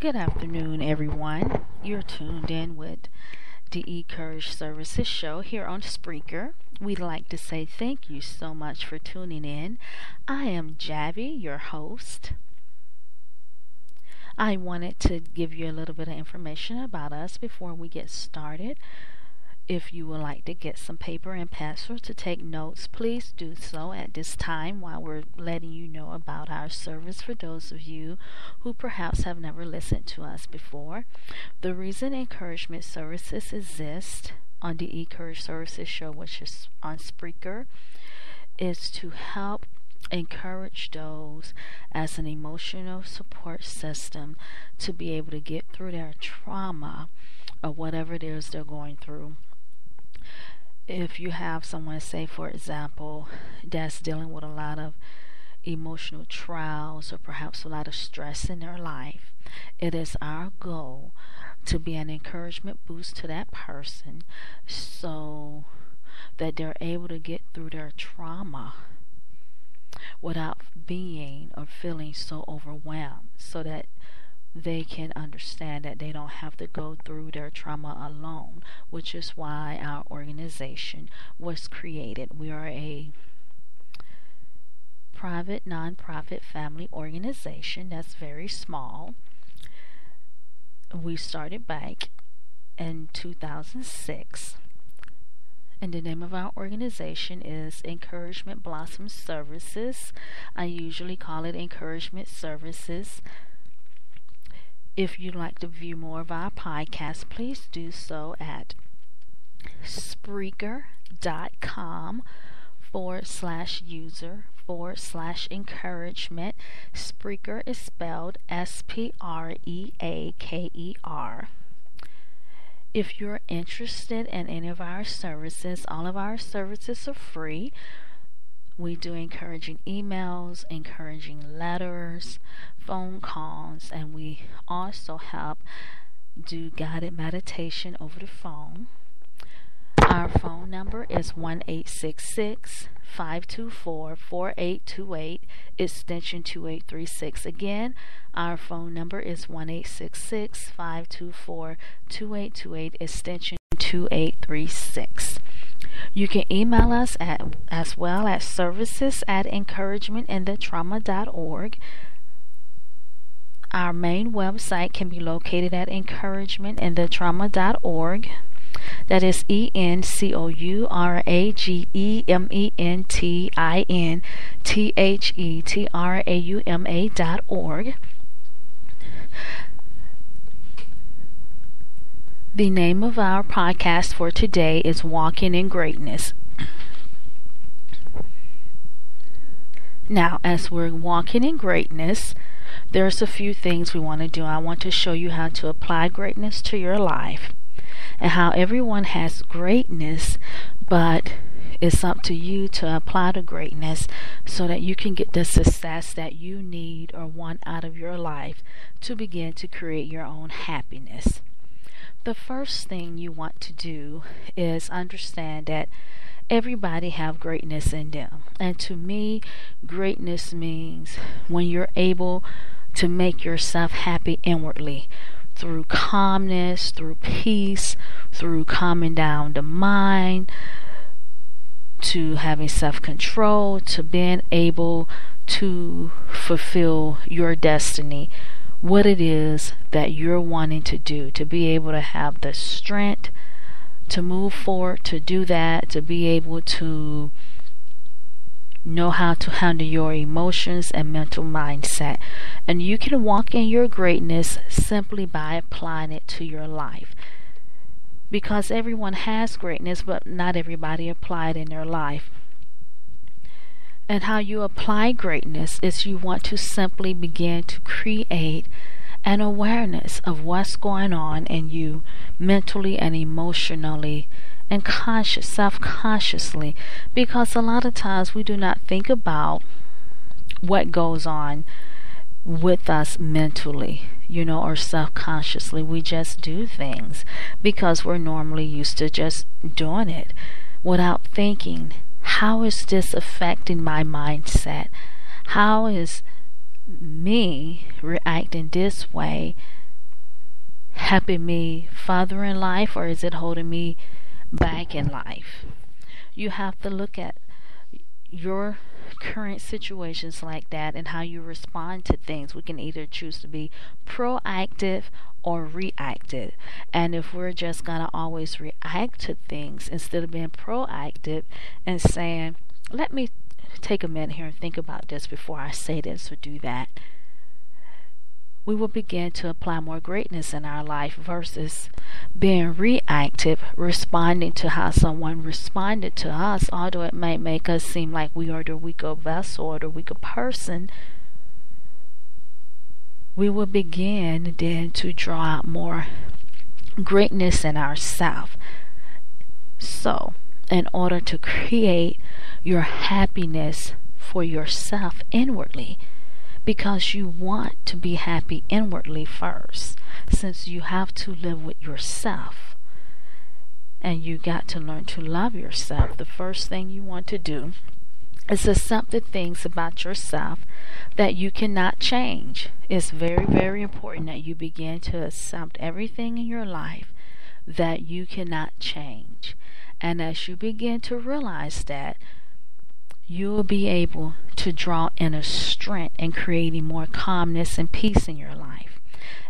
Good afternoon, everyone. You're tuned in with the Encourage Services show here on Spreaker. We'd like to say thank you so much for tuning in. I am Javi, your host. I wanted to give you a little bit of information about us before we get started. If you would like to get some paper and pencil to take notes, please do so at this time while we're letting you know about our service for those of you who perhaps have never listened to us before. The reason encouragement services exist on the Encourage Services show, which is on Spreaker, is to help encourage those as an emotional support system to be able to get through their trauma or whatever it is they're going through. If you have someone, say for example, that's dealing with a lot of emotional trials or perhaps a lot of stress in their life, it is our goal to be an encouragement boost to that person so that they're able to get through their trauma without being or feeling so overwhelmed, so that they can understand that they don't have to go through their trauma alone, which is why our organization was created. We are a private, non-profit family organization that's very small. We started back in 2006. And the name of our organization is Encouragement Blossom Services. I usually call it Encouragement Services. If you'd like to view more of our podcasts, please do so at Spreaker.com/user/encouragement. Spreaker is spelled Spreaker. If you're interested in any of our services, all of our services are free. We do encouraging emails, encouraging letters, phone calls, and we also help do guided meditation over the phone. Our phone number is 1-866-524-4828, extension 2836. Again, our phone number is 1-866-524-2828, extension 2836. You can email us as well at services@encouragementinthetrauma.org. Our main website can be located at encouragementinthetrauma.org. That is encouragementinthetrauma.org. The name of our podcast for today is Walking in Greatness. Now, as we're walking in greatness, there's a few things we want to do. I want to show you how to apply greatness to your life and how everyone has greatness, but it's up to you to apply the greatness so that you can get the success that you need or want out of your life to begin to create your own happiness. The first thing you want to do is understand that everybody have greatness in them. And to me, greatness means when you're able to make yourself happy inwardly through calmness, through peace, through calming down the mind, to having self-control, to being able to fulfill your destiny, what it is that you're wanting to do, to be able to have the strength to move forward, to do that, to be able to know how to handle your emotions and mental mindset. And you can walk in your greatness simply by applying it to your life. Because everyone has greatness, but not everybody apply it in their life. And how you apply greatness is you want to simply begin to create an awareness of what's going on in you mentally and emotionally and self-consciously, because a lot of times we do not think about what goes on with us mentally, or self-consciously. We just do things because we're normally used to just doing it without thinking, how is this affecting my mindset? How is me reacting this way helping me further in life, or is it holding me back in life? You have to look at your current situations like that and how you respond to things. We can either choose to be proactive or reactive. And if we're just going to always react to things instead of being proactive and saying, let me take a minute here and think about this before I say this or do that, we will begin to apply more greatness in our life versus being reactive, responding to how someone responded to us. Although it might make us seem like we are the weaker vessel or the weaker person, we will begin then to draw out more greatness in ourselves. So, in order to create your happiness for yourself inwardly, because you want to be happy inwardly first, since you have to live with yourself and you got to learn to love yourself. The first thing you want to do is accept the things about yourself that you cannot change. It's very, very important that you begin to accept everything in your life that you cannot change. And as you begin to realize that, you will be able to draw in a strength and creating more calmness and peace in your life.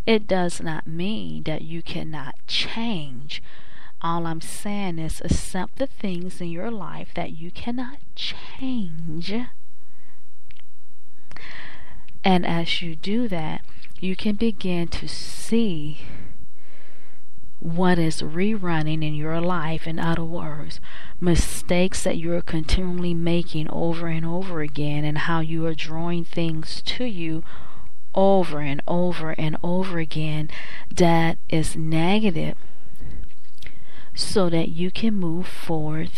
It does not mean that you cannot change. All I'm saying is accept the things in your life that you cannot change. And as you do that, you can begin to see what is rerunning in your life. In other words, mistakes that you're continually making over and over again, and how you are drawing things to you over and over and over again that is negative, so that you can move forward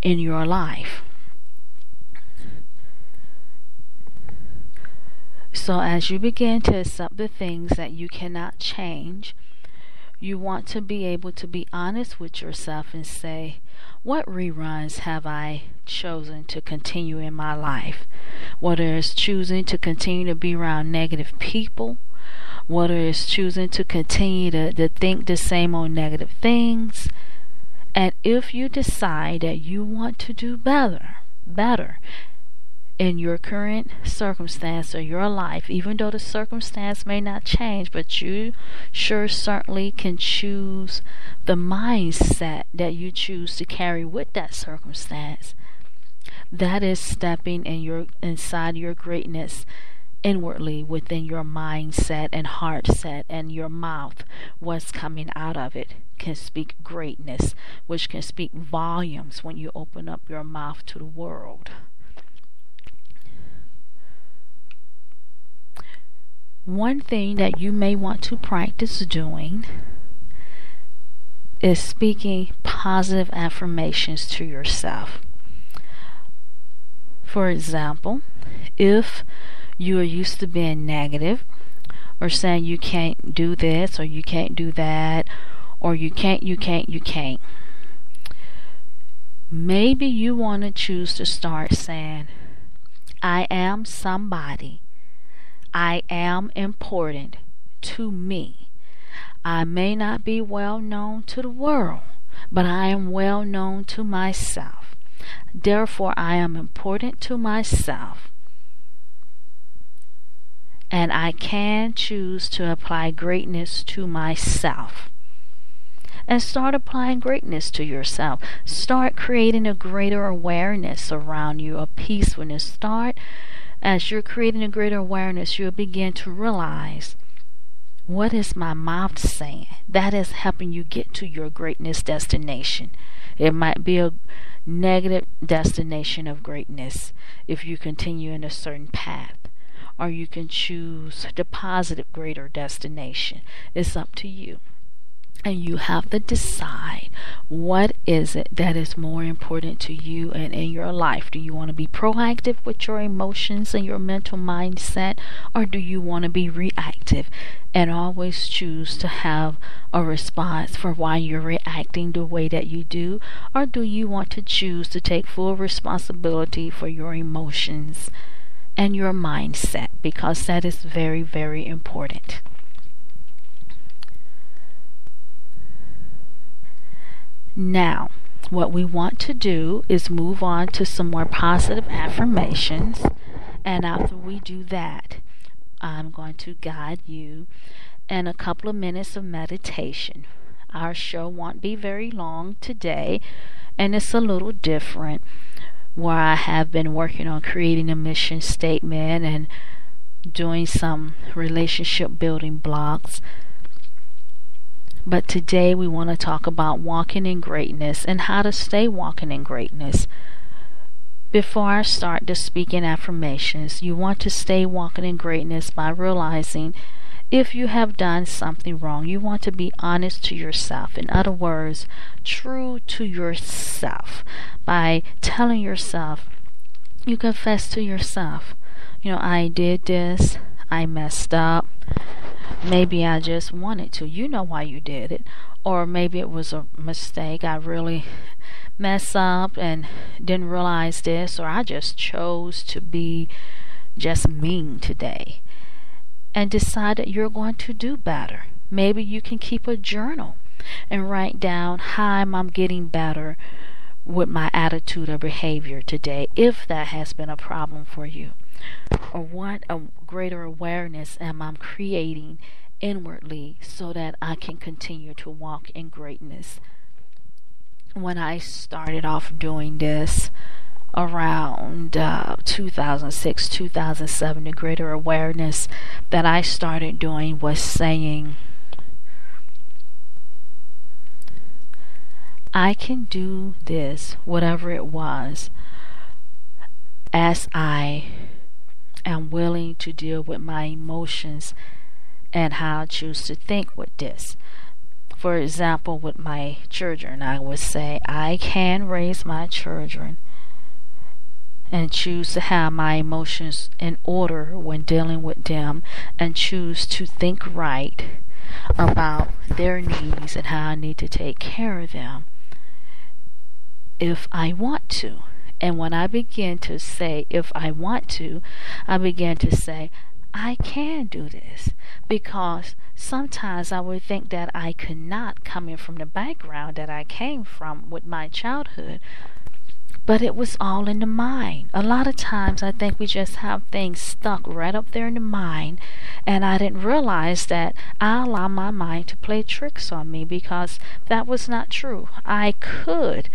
in your life. So as you begin to accept the things that you cannot change, you want to be able to be honest with yourself and say, what reruns have I chosen to continue in my life? Whether it's choosing to continue to be around negative people, whether it's choosing to continue to think the same old negative things. And if you decide that you want to do better in your current circumstance or your life, even though the circumstance may not change, but you sure certainly can choose the mindset that you choose to carry with that circumstance. That is stepping inside your greatness inwardly within your mindset and heart set, and your mouth, what's coming out of it can speak greatness, which can speak volumes when you open up your mouth to the world. One thing that you may want to practice doing is speaking positive affirmations to yourself. For example, if you are used to being negative, or saying you can't do this, or you can't do that, or you can't, maybe you want to choose to start saying, I am somebody. I am important to me. I may not be well known to the world, but I am well known to myself. Therefore, I am important to myself. And I can choose to apply greatness to myself. And start applying greatness to yourself. Start creating a greater awareness around you, a peacefulness. As you're creating a greater awareness, you'll begin to realize, what is my mouth saying? That is helping you get to your greatness destination. It might be a negative destination of greatness if you continue in a certain path. Or you can choose the positive greater destination. It's up to you. And you have to decide, what is it that is more important to you and in your life? Do you want to be proactive with your emotions and your mental mindset, or do you want to be reactive and always choose to have a response for why you're reacting the way that you do? Or do you want to choose to take full responsibility for your emotions and your mindset? Because that is very, very important. Now, what we want to do is move on to some more positive affirmations. And after we do that, I'm going to guide you in a couple of minutes of meditation. Our show won't be very long today, and it's a little different, where I have been working on creating a mission statement and doing some relationship building blocks. But today we want to talk about walking in greatness and how to stay walking in greatness. Before I start the speaking affirmations, you want to stay walking in greatness by realizing if you have done something wrong. You want to be honest to yourself. In other words, true to yourself. By telling yourself, you confess to yourself, I did this, I messed up. Maybe I just wanted to. You know why you did it. Or maybe it was a mistake. I really messed up and didn't realize this. Or I just chose to be just mean today. And decide that you're going to do better. Maybe you can keep a journal and write down how I'm getting better with my attitude or behavior today, if that has been a problem for you. Or what a greater awareness am I creating inwardly so that I can continue to walk in greatness. When I started off doing this around 2006, 2007, the greater awareness that I started doing was saying, I can do this, whatever it was, as I am willing to deal with my emotions and how I choose to think with this. For example, with my children, I would say I can raise my children and choose to have my emotions in order when dealing with them, and choose to think right about their needs and how I need to take care of them if I want to. And when I begin to say if I want to, I begin to say I can do this, because sometimes I would think that I could not, coming from the background that I came from with my childhood. But it was all in the mind. A lot of times I think we just have things stuck right up there in the mind, and I didn't realize that I allowed my mind to play tricks on me, because that was not true. I could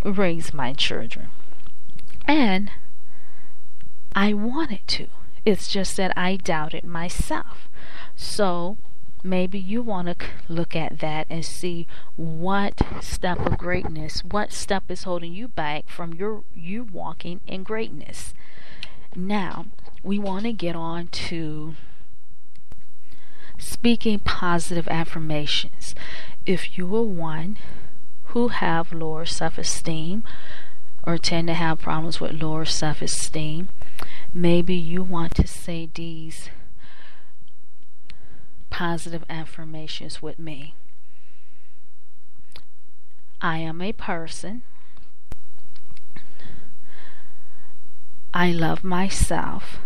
raise my children, and I wanted to. It's just that I doubted myself. So maybe you want to look at that and see what step of greatness, what step is holding you back from you walking in greatness. Now, we want to get on to speaking positive affirmations. If you are one who have lower self-esteem or tend to have problems with lower self-esteem, maybe you want to say these positive affirmations with me. I am a person. I love myself.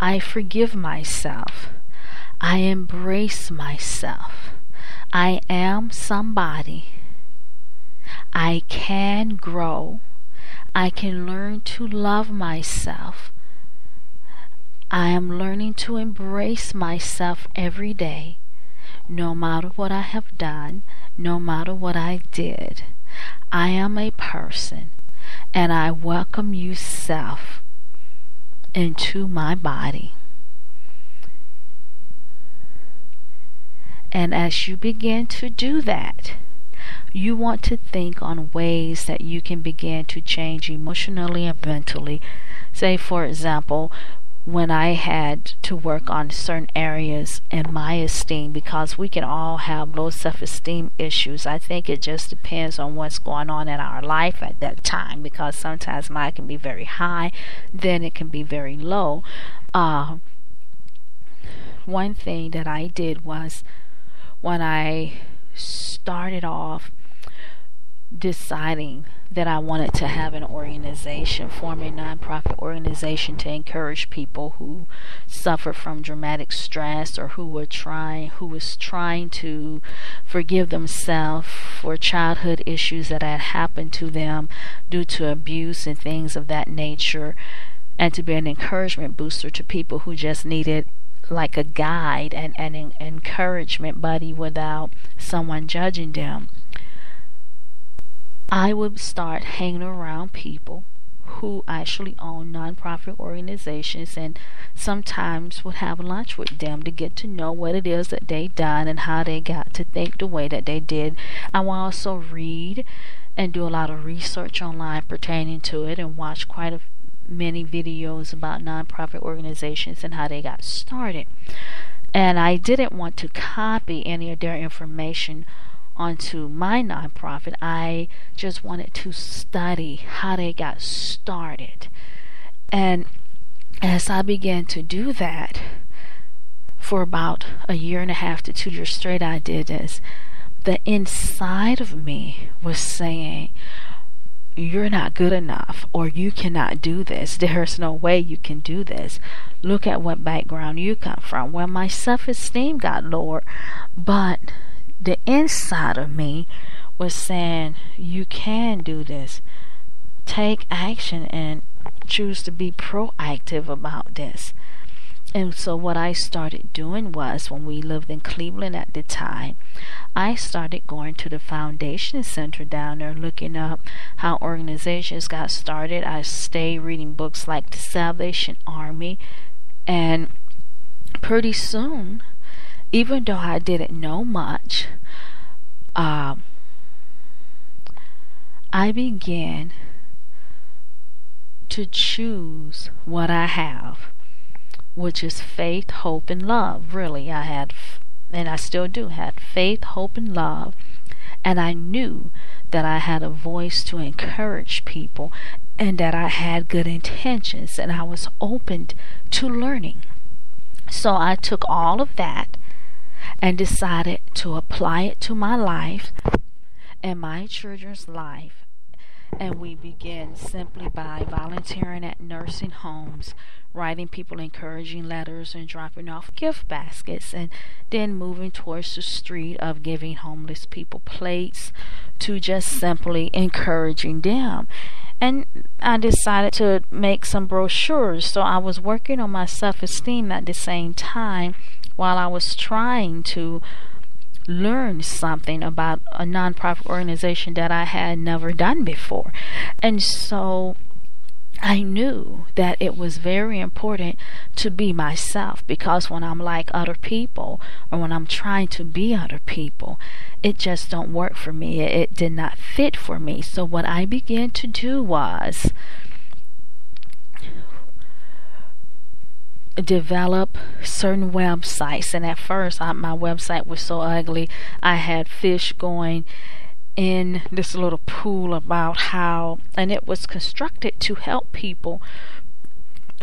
I forgive myself. I embrace myself. I am somebody. I can grow. I can learn to love myself. I am learning to embrace myself every day, no matter what I have done, no matter what I did. I am a person, and I welcome you, self, into my body. And as you begin to do that, you want to think on ways that you can begin to change emotionally and mentally. Say, for example, when I had to work on certain areas in my esteem, because we can all have low self-esteem issues. I think it just depends on what's going on in our life at that time, because sometimes mine can be very high, then it can be very low. One thing that I did was, when I started off deciding that I wanted to have an organization, form a nonprofit organization to encourage people who suffer from dramatic stress, or who was trying to forgive themselves for childhood issues that had happened to them due to abuse and things of that nature, and to be an encouragement booster to people who just needed like a guide and an encouragement buddy without someone judging them. I would start hanging around people who actually own nonprofit organizations, and sometimes would have lunch with them to get to know what it is that they done and how they got to think the way that they did. I will also read and do a lot of research online pertaining to it, and watch quite many videos about nonprofit organizations and how they got started. And I didn't want to copy any of their information onto my nonprofit. I just wanted to study how they got started. And as I began to do that for about a year and a half to 2 years straight, I did this. The inside of me was saying, you're not good enough, or you cannot do this. There's no way you can do this. Look at what background you come from. Well, my self-esteem got lowered, but the inside of me was saying, you can do this. Take action and choose to be proactive about this. And so what I started doing was, when we lived in Cleveland at the time, I started going to the Foundation Center down there, looking up how organizations got started. I stayed reading books like The Salvation Army, and pretty soon, even though I didn't know much, I began to choose what I have, which is faith, hope, and love. Really, I had, and I still do have, faith, hope, and love. And I knew that I had a voice to encourage people, and that I had good intentions, and I was open to learning. So I took all of that and decided to apply it to my life and my children's life. And we began simply by volunteering at nursing homes, writing people encouraging letters and dropping off gift baskets, and then moving towards the street of giving homeless people plates, to just simply encouraging them. And I decided to make some brochures. So I was working on my self-esteem at the same time, while I was trying to learn something about a nonprofit organization that I had never done before. And so I knew that it was very important to be myself, because when I'm like other people, or when I'm trying to be other people, it just don't work for me. It did not fit for me. So what I began to do was develop certain websites. And at first, my website was so ugly. I had fish going in this little pool about how, and it was constructed to help people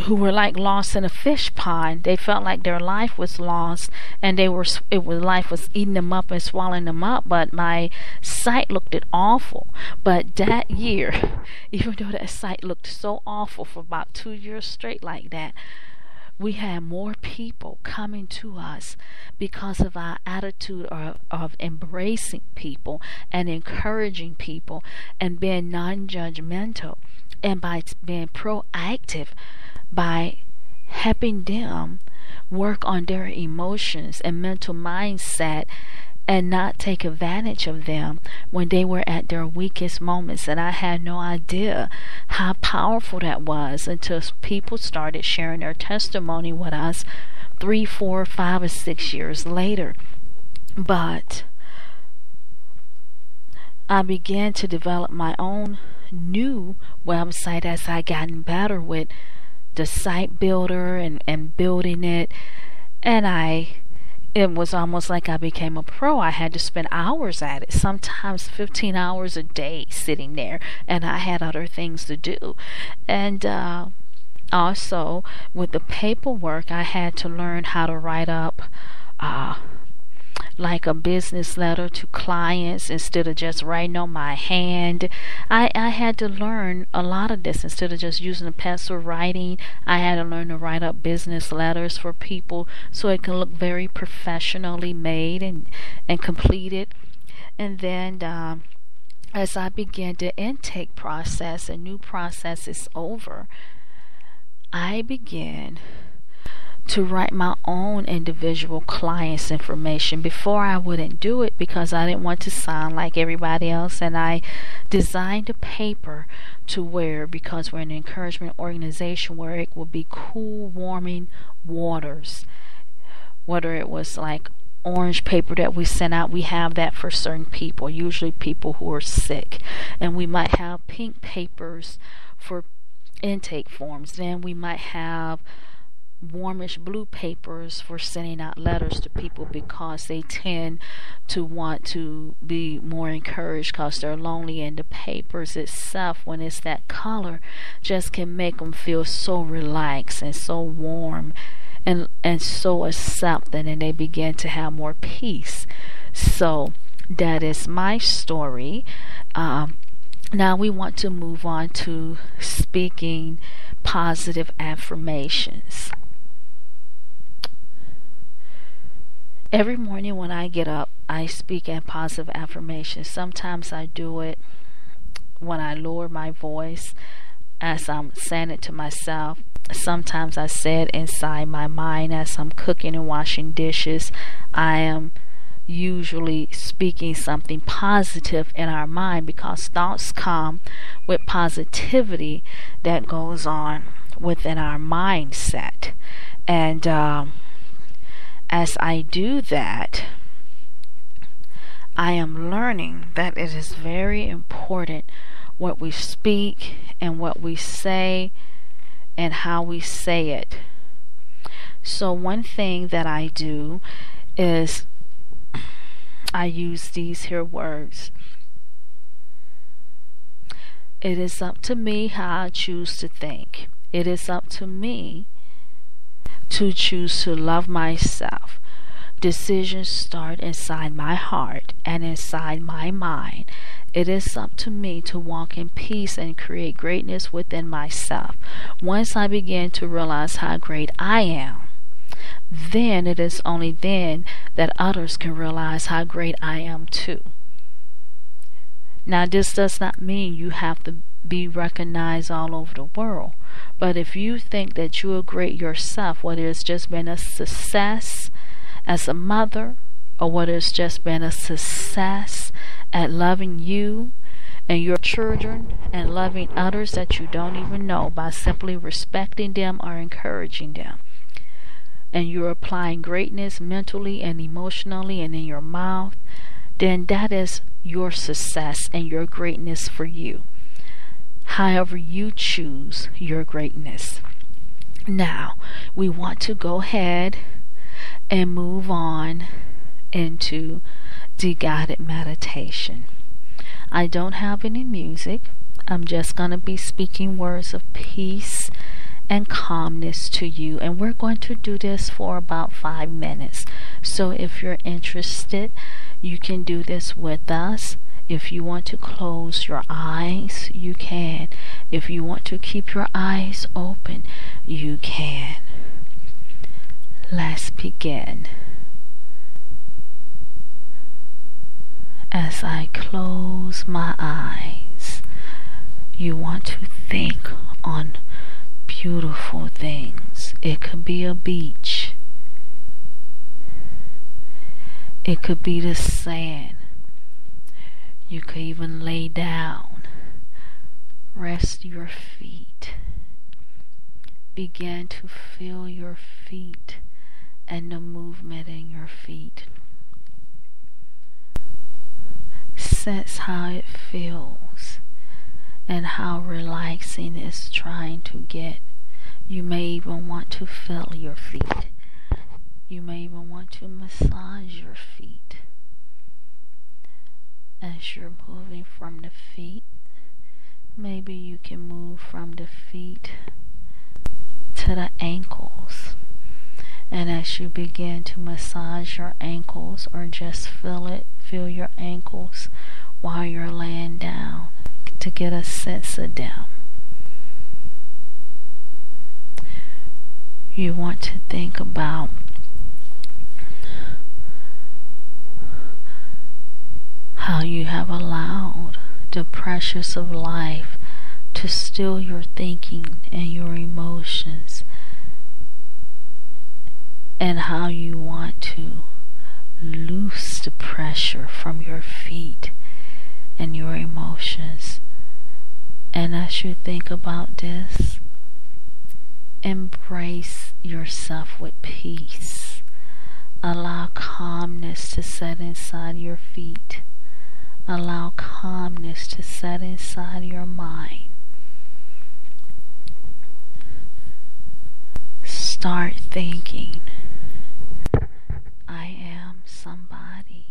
who were like lost in a fish pond. They felt like their life was lost, and life was eating them up and swallowing them up. But my site looked awful. But that year, even though that site looked so awful for about 2 years straight like that, we had more people coming to us because of our attitude of embracing people and encouraging people and being non-judgmental, and by being proactive, by helping them work on their emotions and mental mindset, and not take advantage of them when they were at their weakest moments. And I had no idea how powerful that was until people started sharing their testimony with us 3, 4, 5, or 6 years later. But I began to develop my own new website as I gotten better with the site builder and building it. And it was almost like I became a pro. I had to spend hours at it, sometimes 15 hours a day sitting there, and I had other things to do. And also, with the paperwork, I had to learn how to write up like a business letter to clients instead of just writing on my hand. I had to learn a lot of this. Instead of just using a pencil writing, I had to learn to write up business letters for people so it can look very professionally made and completed. And then as I began the intake process, a new process is over, I began to write my own individual clients' information. Before, I wouldn't do it because I didn't want to sound like everybody else, and I designed a paper to where, because we're an encouragement organization, where it will be cool, warming waters. Whether it was like orange paper that we sent out, we have that for certain people, usually people who are sick, and we might have pink papers for intake forms. Then we might have warmish blue papers for sending out letters to people because they tend to want to be more encouraged because they're lonely, and the papers itself, when it's that color, just can make them feel so relaxed and so warm and so accepting, and they begin to have more peace. So that is my story. Now we want to move on to speaking positive affirmations. Every morning when I get up, I speak in positive affirmations. Sometimes I do it when I lower my voice as I'm saying it to myself. Sometimes I say it inside my mind as I'm cooking and washing dishes. I am usually speaking something positive in our mind because thoughts come with positivity that goes on within our mindset. And as I do that, I am learning that it is very important what we speak and what we say and how we say it. So one thing that I do is I use these here words. It is up to me how I choose to think. It is up to me to choose to love myself. Decisions start inside my heart and inside my mind. It is up to me to walk in peace and create greatness within myself. Once I begin to realize how great I am, then it is only then that others can realize how great I am too. Now, this does not mean you have to be recognized all over the world. But if you think that you are great yourself, whether it's just been a success as a mother, or whether it's just been a success at loving you and your children and loving others that you don't even know by simply respecting them or encouraging them, and you're applying greatness mentally and emotionally and in your mouth, then that is your success and your greatness for you. However you choose your greatness. Now, we want to go ahead and move on into the guided meditation. I don't have any music. I'm just going to be speaking words of peace and calmness to you, and we're going to do this for about 5 minutes. So if you're interested, you can do this with us. If you want to close your eyes, you can. If you want to keep your eyes open, you can. Let's begin. As I close my eyes, you want to think on beautiful things. It could be a beach. It could be the sand. You could even lay down. Rest your feet. Begin to feel your feet and the movement in your feet. Sense how it feels and how relaxing it's trying to get. You may even want to feel your feet. You may even want to massage your feet. As you're moving from the feet, maybe you can move from the feet to the ankles. And as you begin to massage your ankles or just feel your ankles while you're laying down to get a sense of them. You want to think about how you have allowed the pressures of life to steal your thinking and your emotions, and how you want to loose the pressure from your feet and your emotions. And as you think about this, embrace yourself with peace. Allow calmness to set inside your feet. Allow calmness to set inside your mind. Start thinking, I am somebody,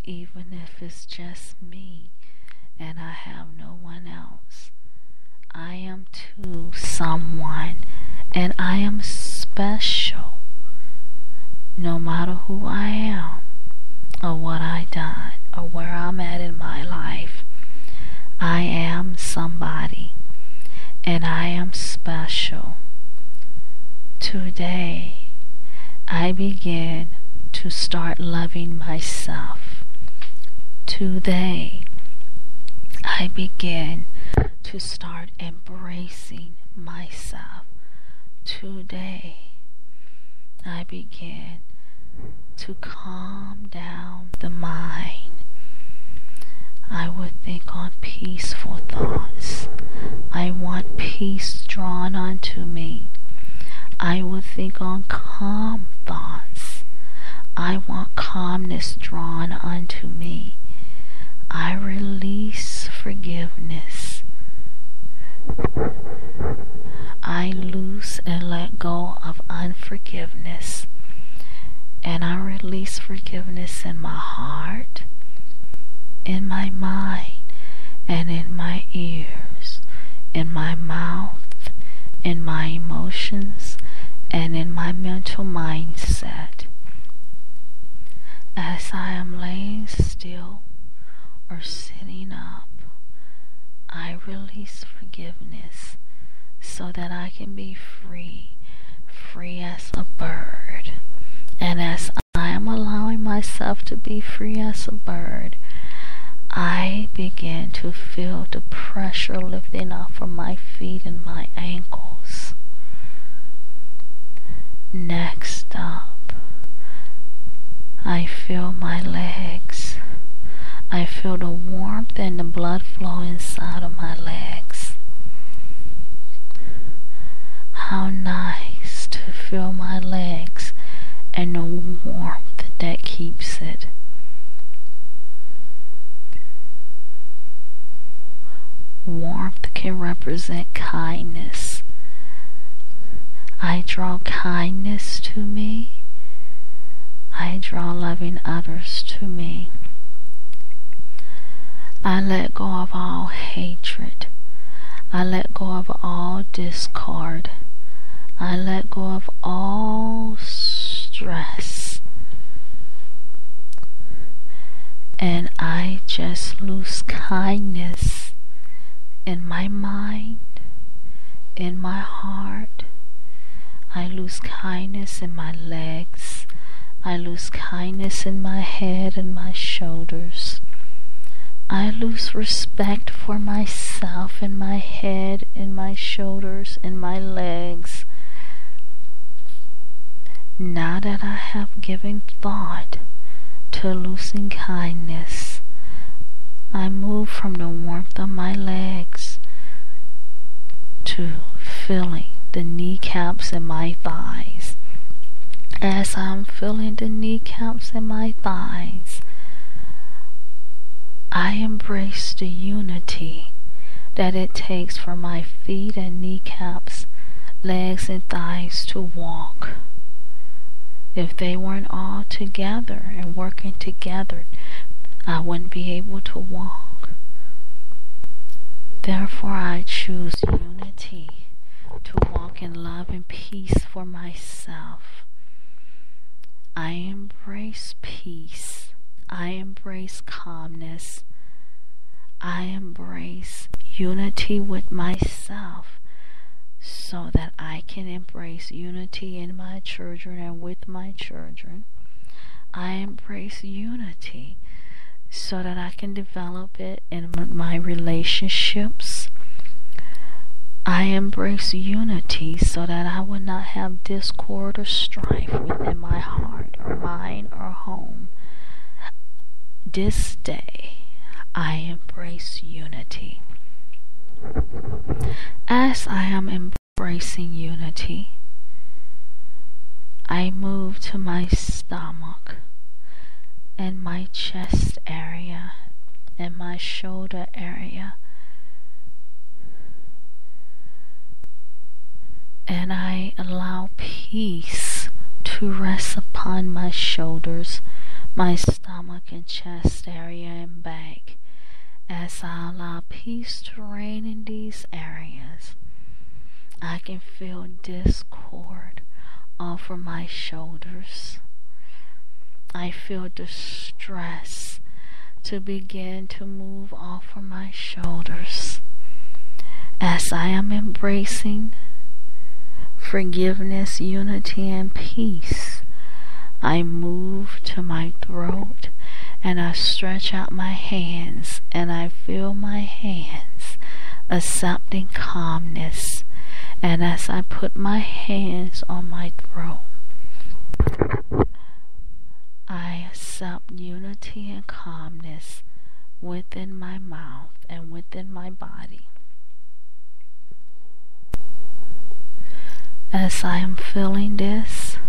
even if it's just me and I have no one else. I am too someone, and I am special, no matter who I am, or what I done, or where I'm at in my life. I am somebody, and I am special. Today, I begin to start loving myself. Today, I begin to start embracing myself. Today, I begin to calm down the mind. I would think on peaceful thoughts. I want peace drawn onto me. I would think on calm thoughts. I want calmness drawn unto me. I release forgiveness. I loose and let go of unforgiveness. And I release forgiveness in my heart, in my mind, and in my ears, in my mouth, in my emotions, and in my mental mindset. As I am laying still or sitting up, I release forgiveness so that I can be free, free as a bird. And as I am allowing myself to be free as a bird, I begin to feel the pressure lifting off from my feet and my ankles. Next up, I feel my legs. I feel the warmth and the blood flow inside of my legs. How nice to feel my legs and the warmth that keeps it. Warmth can represent kindness. I draw kindness to me. I draw loving others to me. I let go of all hatred. I let go of all discord. I let go of all stress. And I just lose kindness in my mind, in my heart. I lose kindness in my legs. I lose kindness in my head and my shoulders. I lose respect for myself in my head, in my shoulders, in my legs. Now that I have given thought to losing kindness, I move from the warmth of my legs to feeling the kneecaps and my thighs. As I'm feeling the kneecaps and my thighs, I embrace the unity that it takes for my feet and kneecaps, legs and thighs to walk. If they weren't all together and working together, I wouldn't be able to walk. Therefore, I choose unity to walk in love and peace for myself. I embrace peace. I embrace calmness. I embrace unity with myself so that I can embrace unity in my children and with my children. I embrace unity so that I can develop it in my relationships. I embrace unity so that I will not have discord or strife within my heart or mind or home. This day, I embrace unity. As I am embracing unity, I move to my stomach and my chest area and my shoulder area, and I allow peace to rest upon my shoulders, my stomach and chest area and back. As I allow peace to reign in these areas, I can feel discord off of my shoulders. I feel the stress to begin to move off of my shoulders. As I am embracing forgiveness, unity, and peace, I move to my throat and I stretch out my hands and I feel my hands accepting calmness. And as I put my hands on my throat, I accept unity and calmness within my mouth and within my body. As I am feeling this,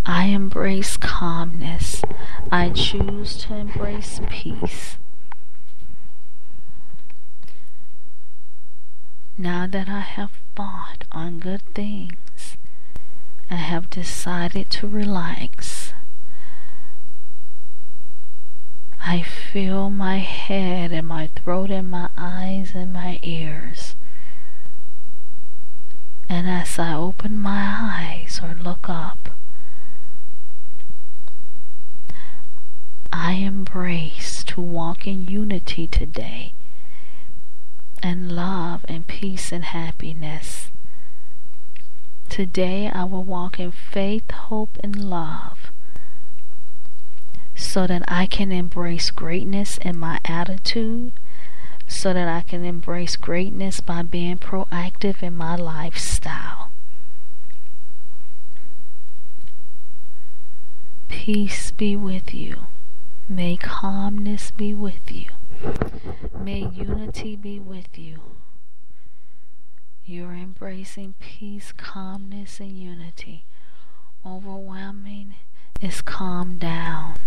I embrace calmness. I choose to embrace peace. Now that I have thought on good things, I have decided to relax. I feel my head and my throat and my eyes and my ears. And as I open my eyes or look up, I embrace to walk in unity today, and love and peace and happiness. Today I will walk in faith, hope, and love so that I can embrace greatness in my attitude, so that I can embrace greatness by being proactive in my lifestyle. Peace be with you. May calmness be with you. May unity be with you. You're embracing peace, calmness, and unity. Overwhelming is calm down.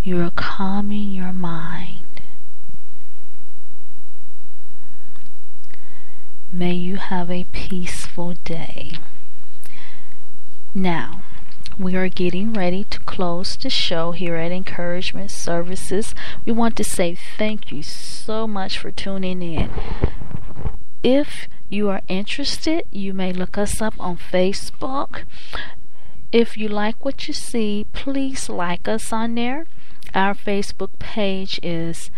You're calming your mind. May you have a peaceful day. Now, we are getting ready to close the show here at Encouragement Services. We want to say thank you so much for tuning in. If you are interested, you may look us up on Facebook. If you like what you see, please like us on there. Our Facebook page is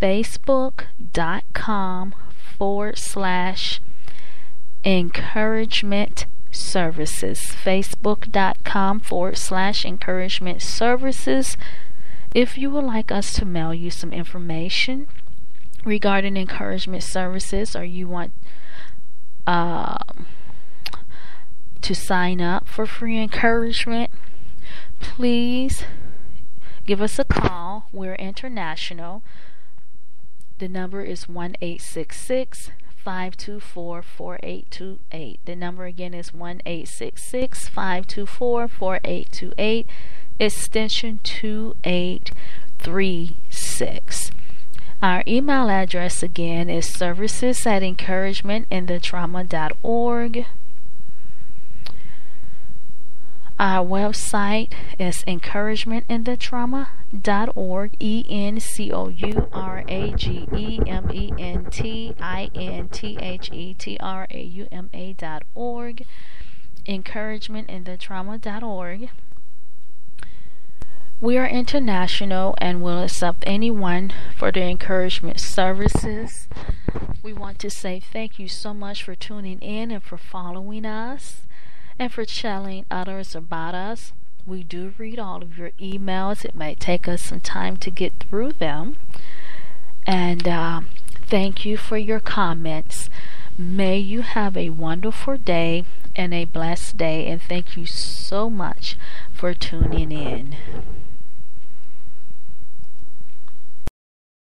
facebook.com/encouragement services. facebook.com/encouragement services. If you would like us to mail you some information regarding encouragement services, or you want to sign up for free encouragement, please give us a call. We're international. The number is 1-866-524-4828. The number again is 1-866-524-4828, extension 2836. Our email address again is services@encouragementinthetrauma.org. Our website is encouragementinthetrauma.org, encouragementinthetrauma.org, encouragementinthetrauma.org. We are international and will accept anyone for their encouragement services. We want to say thank you so much for tuning in and for following us and for telling others about us. We do read all of your emails. It may take us some time to get through them. And thank you for your comments. May you have a wonderful day and a blessed day. And thank you so much for tuning in.